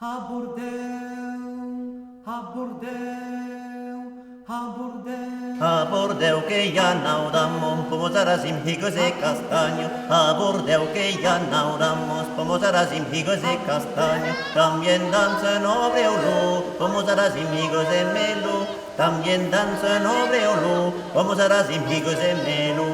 A Bordeu, a Bordeu, a Bordeu. A Bordeu que ya naudamos, pomos arazim, higos y castaño. A Bordeu que ya naudamos, pomos arazim, higos y castaño. También danza nobre olú, pomos arazim, higos y melu. También danza nobre olú, pomos arazim, higos y melu.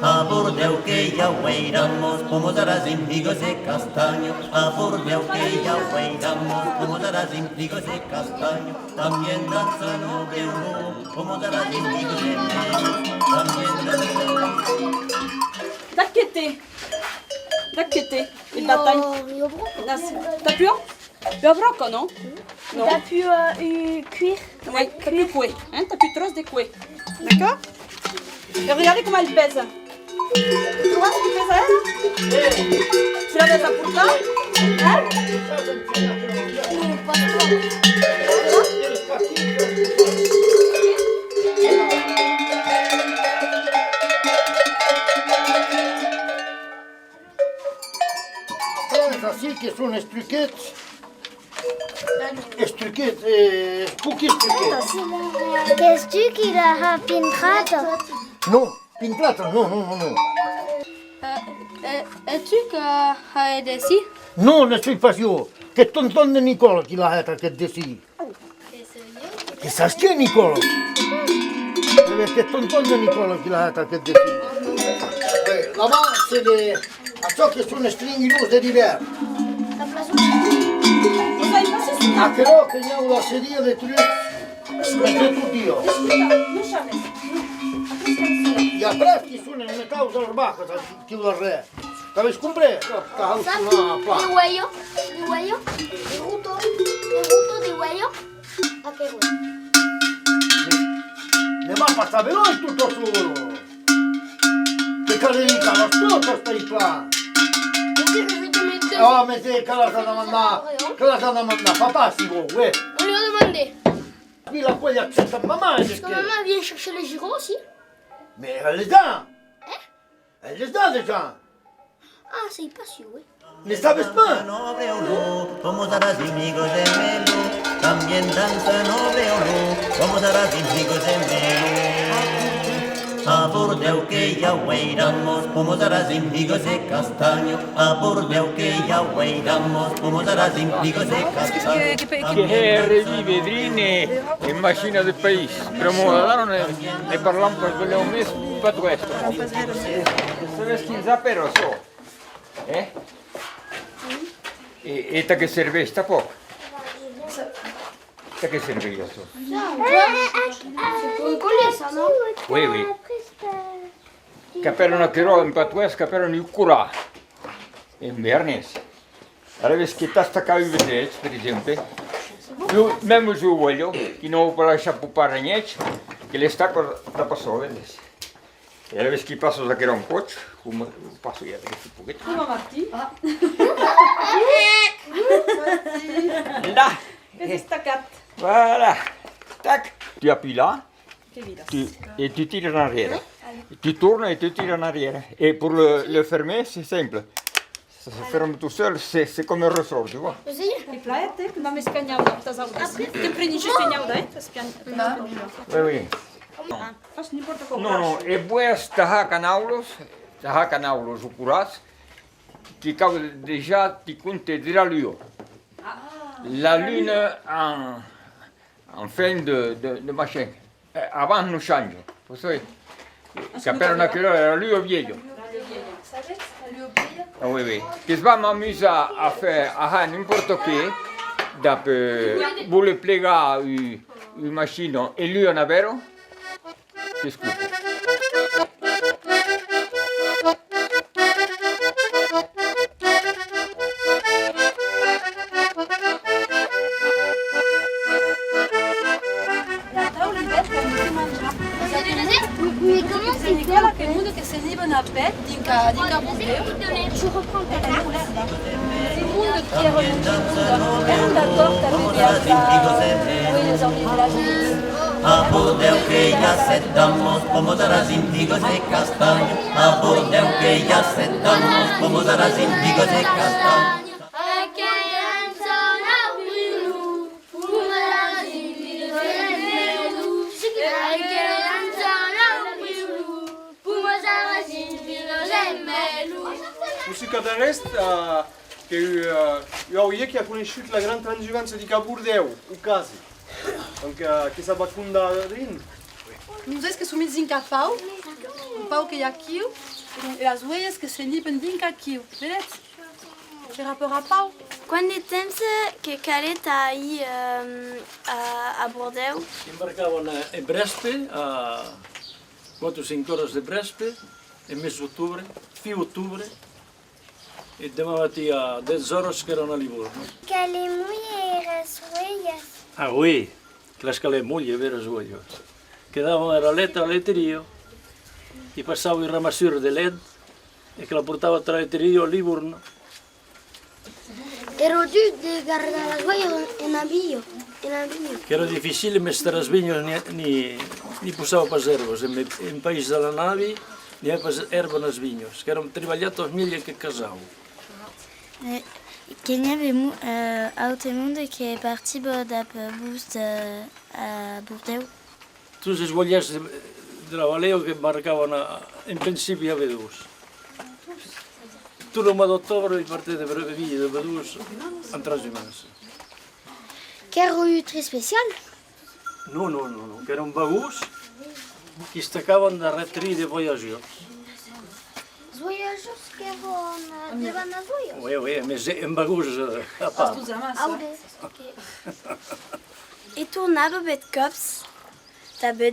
A Bordeu que ya hueiramos, pomos arazim, higos y castaño. A Bordeu que ya hueiramos, pomos arazim, higos y castaño. También danza nobre olú, pomos arazim, higos y melu. También danza. D'acchete, il battagne. Io brocco. T'as pu? Tu as broco, non? Non. T'as pu cuire? Oui, t'as pu couer. Hein? T'as pu trosse de couer. D'accord? Et regardez comment elle pèse. Tu vois ce qu'il pèse elle? Tu la laisses à pour ça? Hein? Pas trop. Assim che sono strucchetti, cookie strucchetti. Che stucchi la pintrato? No, pintrata, no. Es-tu que hai desi? Non ne suis pas sûr. Che tonton de Nicola qui l'a été que décide. Che sa che Nicola? Che tonton de Nicola qui l'a été que décide. Là-bas, c'est des... A ciò che sono stringhi lose d'hiver. La place On va y passer sur A che no, che andiamo la sedia dei trucs. Mette tutto io. Non jamais. E atrás que sono nel causa dell'erbacca, che lo re. T'avais compris? Ça, des huellos, des rutos de huello. ¿A qué huello? Ne va a passare veloce tutto solo. Che carica, lo tutto stai qua. Qu'est-ce que je vais te mettre? Ah, mais c'est che la sana manna, papà si vuole, uè. On lui a demandé. Qui la poi accetta mamma, Parce que maman vient chercher les gyros aussi. mais elle les a. Elle les a déjà. Ah, c'est pas sûr, oui. Ne sabes pas? Nobre olú, pomos arazim, higos y melu. También danza nobre olú, pomos arazim, higos y melu. A Bordeu que ya hueiramos, pomos arazim, higos y castaño. A Bordeu que ya hueiramos, pomos arazim, higos y castaño. Che rivive Vedrine e macchina del paese. Primo allora ne parliamo per quello mesmo, per questo. Se le schizzà però so. E te che serve sta poco? Te che serve io so? C'est pour coller ça, non? Oui. Capello che ero in patues, capello in cura. In Bernese. Allora che sta cavolo per esempio. Io mesmo sul voglio, che non può lasciare puppare niente, che le stacco da passare. E allora che passo da che era un coach, come passo io da che pochettino. Comment Marty? Là, Fais staccato. voilà. Tac, tu appuies là. Évidemment. Et tu tires en arrière. Tu tournes et tu tires en arrière. Et pour le fermer, c'est simple. Ça se ferme tout seul, c'est comme un ressort, tu vois. Vas-y. И плаете, нам исканяуда, та зауда. Ти приничи сканяуда, е? Oui. Аз не порта колко. No, e pues taha canaulos curas, qui cause déjà tu comptes de la lune. La lune en fin de machin. Avant nous change. Vous savez, capello una chilola era lui o vieglio. Ah oui. Che va m'amuser à faire n'importe che, dopo vuole piegare une machine e lui è vero, ti scupo. Mais comment C'est Nicola che è uno che si vive una pet di Bordeu. tu reprends ta carte? C'est le monde qui est revenu. È un d'accordo avec les envies de la vie. A Bordeu que ya sentamos, pomos arazim, higos y castaño. A Bordeu que ya sentamos, pomos arazim, higos y castaño. Aquel mica de rest, que jo auia que ha conegut la gran transhumància de Caburdeu, o quasi. Donc, que s'ha vacunat drin. Não sei que sumir zinca pau que é aqui, e as ovelhas que se limpam dinca aqui, beleza? Será por a pau? Quant de temps que cal estar aí a Bordeaux? Embarcavam em Brespe, a 4 ou 5 horas de Brespe, em mês de outubro, fim de outubro, e demava a 10 horas que eram na Livorno. Cale muito as ovelhas. Ah, oui, aquelas que mulher ver os olhos. Quedavam a letra ao leiterio, e passavam em ramassura de LED, e que ela portava para o leiterio ao Livorno. Era duro de guardar as ovelhas em navio. Que era difícil mestre as vinhas, nem puxava para as ervas. Em país da nave, nem para as ervas nas vinhas, que eram trabalhados as milhas que casavam. Il y avait autre monde qui est parti da bus a Bordeaux. Todos os olhares de Valeu que marcavam, em princípio, a Bedús. Tudo o mês de outubro e parte de Villa de Bedús, em transhumância. Que era um très spécial? Não, que eram baús que destacavam da reteria de voyageurs. Os voyageurs que vão levar nas ovelhas? Oui, mas em baús a pá. E tornava bet cops, sabe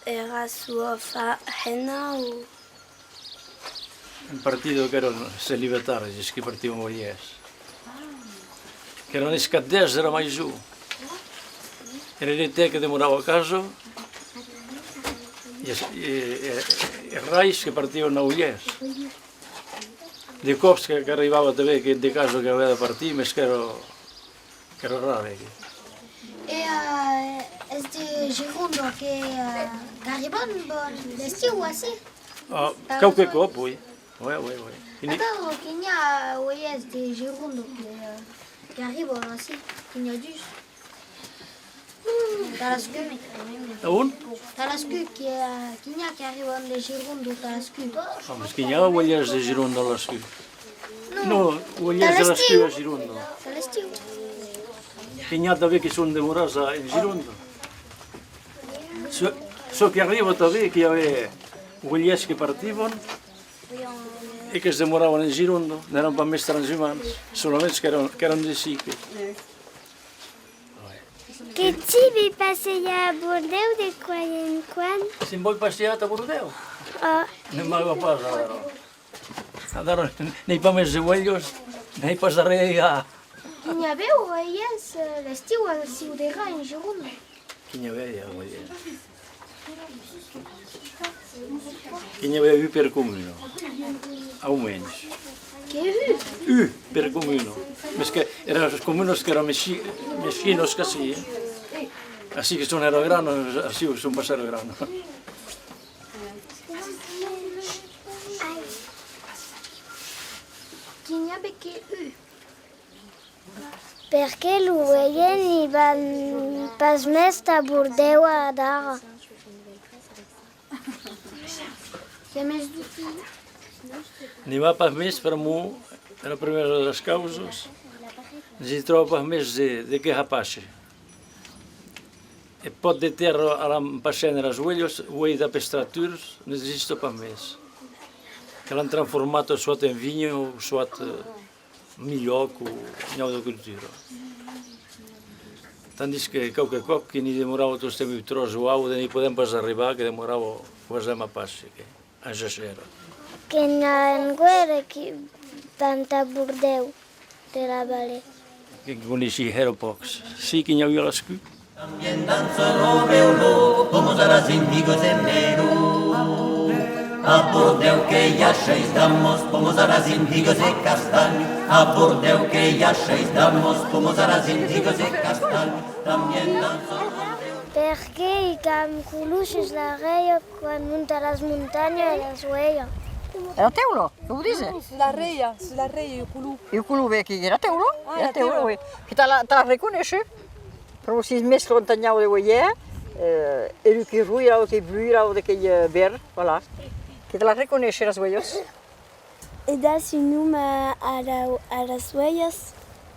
era sua rena ou... Um partido que eram celibatários, que partiam mulheres. Que eram nesses 10 era mais um. Era até que demorava a casa e raiz que partiam na mulheres. De cops que arribava também que de casa que havia de partir, mas que era raro aqui. E este Girondo que arribam deste ou assim? Qualquer copo, oui. Oui. Então, que há ovelhas de Girondo que arribam assim, que há dus. Talascu. Aonde? Talascu, que arribam de Girondo, Talascu. Mas quem há olhares de Gironda lá escuro? Não, olhares de lá escuro a Gironda. Talascu. Quem há também que são demorados em Gironda. Só que arriba também que havia olhares que partiam e que se demoravam em Gironda. Não eram para mais transhumância, somente que eram de Sique. Que tive passear a Bordeaux de quando em quando? Se vou passear a Bordeaux. Ah, Não me hago pasar. Andaram nem para meus joelhos, nem para a reia. tinha havia ovelhas vestiu assim de rã em Girondo. Quem havia olhares. Quem havia per comune, ao menos. Que Per comune. Mas que eram os comunes que eram mexinos que assim que são eram granos, assim são passar grano. tinha que Perché l'ovelha van pas més a Bordeaux a Dara. Que més Nem há para mês para mim, era a primeira das causas, se troca para mês de que rapaz. E pode ter a passar nas ovelhas, o da pestraturas, não existe para mês. Ela é transformada só em vinho, só milhoco, não da cultura. Tandis que qualquer coisa que nem demorava todo este tempo troço, nem podemos arribar, que demorava quase a passe, que a jaxera. que en guerra que tanta Bordeaux de la Vallée. Que conheci Heropox. Sim, que não ia lá escuro. También danzo no veo como serás higos en Meru. A Bordeaux que ya seis damos, como serás higos de castaño. A Bordeaux que ya seis damos, como serás higos de castaño. También danzo no veo. Perché cam coluches la reia quan munta les muntanyes i les ovelles. Era teulo, que ho dice? La reia, e culu. Io quello vecchio era teulo, era teulo, che te la riconosci? Però si mes lontaniamo de voyer, e lui che ruira o che bluira o de che ver, voilà. Che te la riconosci las voyos. E das un nom a las huellas?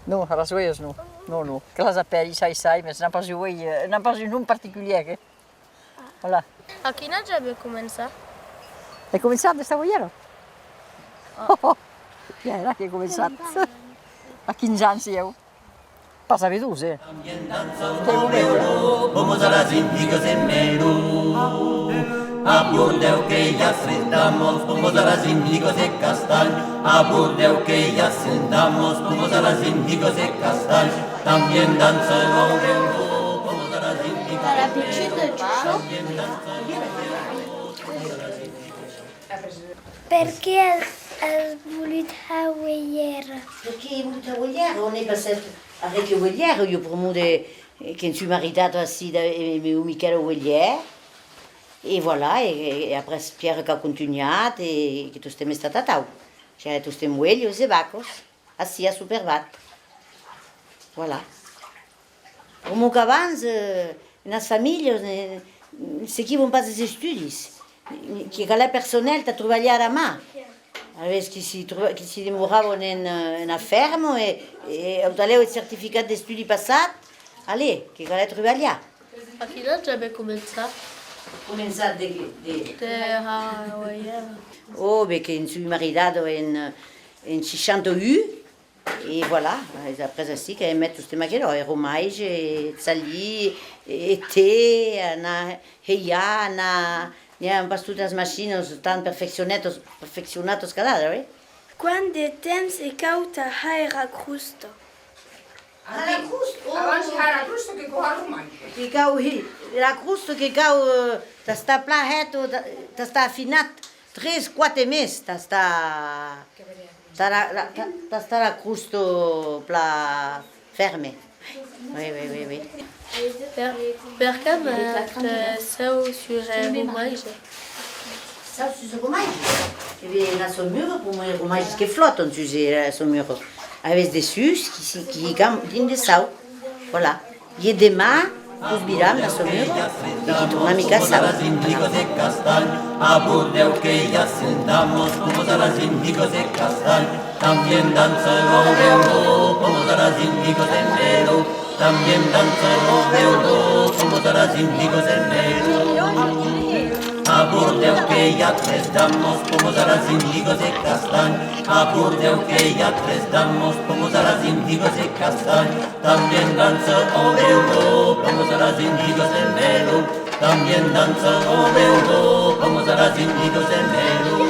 No, a les huellas no. No. Que les apelli, sai, mais n'ha pas un nom particulier. Voilà. A quina ja va començar? He començat d'esta huellera? Ja era que he començat. A 15 anys, eu. Pas a 12, Vamos a las índigos en Meru. A Burdeu que ya sentamos, vamos a las índigos de castaño. A Burdeu que ya sentamos, vamos a las índigos de castaño. También danzan Obreu, vamos a las índigos A la petite de Chucho? Per què has volut a huellera? Perché molta vogliere, on est passé avec le vogliere, io promude che sono maritato assi da mio Michele Vogliere. E voilà, e après Pierre che ha continuato e che tu stai stata tau. Cioè tu stai muelio e bacos, assi a superbat. Voilà. Como que abans, nas famílies, se qui vão pas des estudis, que cada personnel t'a treballat a mà. Aleshores, que si demoraven en a fermo e obteneu el certificat d'estudi passat, allez, que cada treballar. A quina ja va començar? Començat de a huellera. Oh, beh, che mi sono maritato in 61 e voilà, après ainsi che metto queste macchine, romage, sali, e tè, n'hi pas totes les machines tan perfeccionates que ara, Quant de temps e cauta haera crusto? La crusto? Abans era crusto che con la romagem. La crusto che cau t'està plahet, t'està afinat 3-4 mesos, t'està la crusto pla ferme. Oui. Per què seu sur romage? Sau sur romage? La saumure, pour moi, romage que flotte, sur la saumure. Avec des sus qui gagnent de sau. Voilà. Il y a des mains, tous bilam, la saumure, et qui tournent à mica sau. A Burdeu que ya sentamos, vamos a las índigos de castaño. También danzan Obreu, vamos a las índigos en Meru. También danzan Obreu, vamos a las índigos en Meru. A Burdeu que ya tres damos, vamos a las índigos de castaño. A Burdeu que ya tres damos, vamos a las índigos de castaño. También danzan Obreu, vamos a las índigos en Meru. También danzan Obreu, vamos a las índigos en Meru.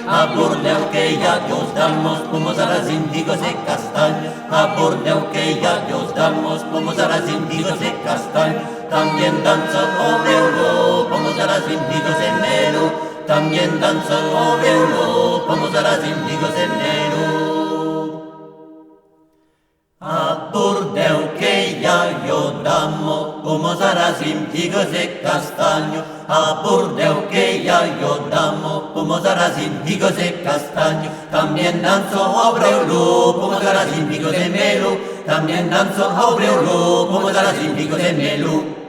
A Burdeu que ya os damos, vamos a las índigos de castaño. A Burdeu que ya os damos, vamos a las índigos de castaño. También danzan Obreu, vamos a las índigos en Meru. También danzan Obreu, vamos a las índigos en Meru. A Burdeu que ya yo damos, vamos a las índigos de castaño. A Burdeu que ya yo damos, vamos a las índigos de castaño. También danzo Obreu, vamos a las índigos de Meru. También danzo Obreu, vamos a las índigos de Meru.